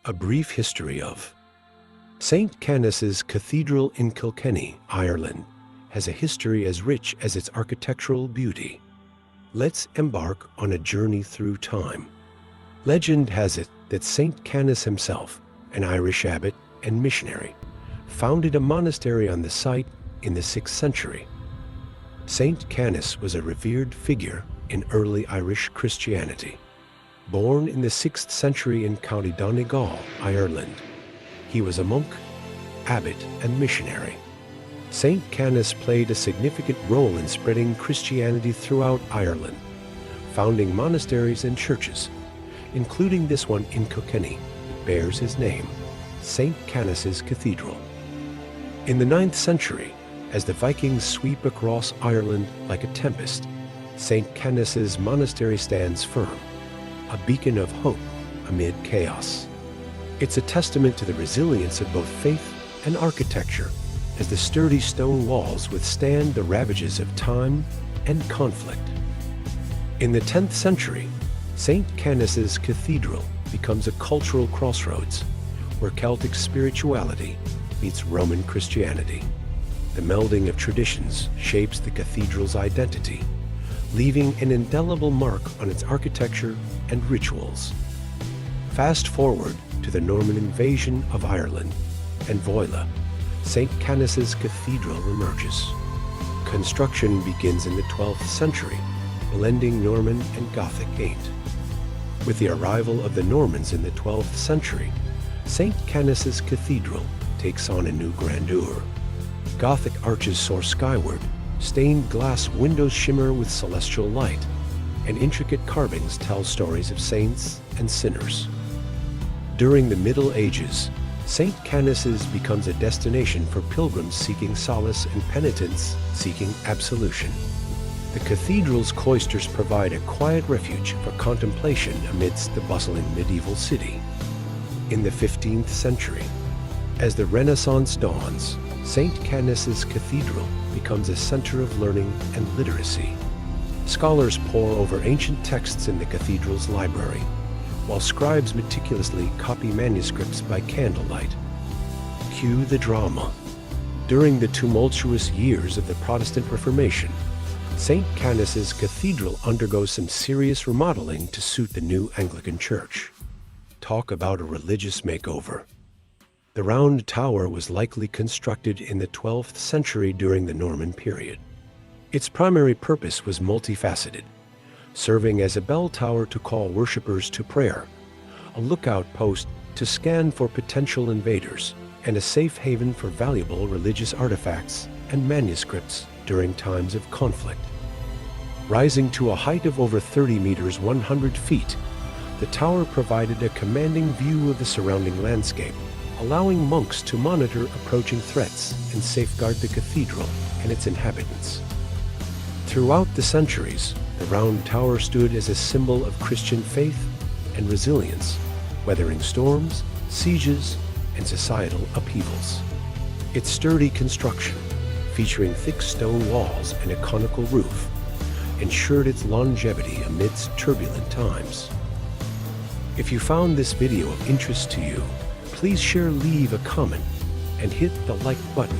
A brief history of St. Canice's Cathedral in Kilkenny, Ireland, has a history as rich as its architectural beauty. Let's embark on a journey through time. Legend has it that St. Canice himself, an Irish abbot and missionary, founded a monastery on the site in the 6th century. St. Canice was a revered figure in early Irish Christianity. Born in the 6th century in County Donegal, Ireland, he was a monk, abbot, and missionary. St. Canice played a significant role in spreading Christianity throughout Ireland, founding monasteries and churches, including this one in Kilkenny that bears his name, St. Canice's Cathedral. In the 9th century, as the Vikings sweep across Ireland like a tempest, St. Canice's monastery stands firm, a beacon of hope amid chaos. It's a testament to the resilience of both faith and architecture, as the sturdy stone walls withstand the ravages of time and conflict. In the 10th century, St. Canice's Cathedral becomes a cultural crossroads where Celtic spirituality meets Roman Christianity. The melding of traditions shapes the cathedral's identity, leaving an indelible mark on its architecture and rituals. Fast forward to the Norman invasion of Ireland and Voila, St. Canice's Cathedral emerges. Construction begins in the 12th century, blending Norman and Gothic paint. With the arrival of the Normans in the 12th century, St. Canice's Cathedral takes on a new grandeur. Gothic arches soar skyward, stained glass windows shimmer with celestial light, and intricate carvings tell stories of saints and sinners. During the Middle Ages, St. Canice's becomes a destination for pilgrims seeking solace and penitents seeking absolution. The cathedral's cloisters provide a quiet refuge for contemplation amidst the bustling medieval city. In the 15th century, as the Renaissance dawns, St. Canice's Cathedral becomes a center of learning and literacy. Scholars pore over ancient texts in the cathedral's library, while scribes meticulously copy manuscripts by candlelight. Cue the drama. During the tumultuous years of the Protestant Reformation, St. Canice's Cathedral undergoes some serious remodeling to suit the new Anglican Church. Talk about a religious makeover. The round tower was likely constructed in the 12th century during the Norman period. Its primary purpose was multifaceted, serving as a bell tower to call worshippers to prayer, a lookout post to scan for potential invaders, and a safe haven for valuable religious artifacts and manuscripts during times of conflict. Rising to a height of over 30 meters 100 feet, the tower provided a commanding view of the surrounding landscape, allowing monks to monitor approaching threats and safeguard the cathedral and its inhabitants. Throughout the centuries, the round tower stood as a symbol of Christian faith and resilience, weathering storms, sieges, and societal upheavals. Its sturdy construction, featuring thick stone walls and a conical roof, ensured its longevity amidst turbulent times. If you found this video of interest to you, please leave a comment and hit the like button.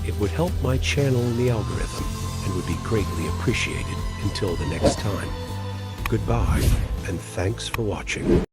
It would help my channel in the algorithm and would be greatly appreciated. Until the next time, goodbye and thanks for watching.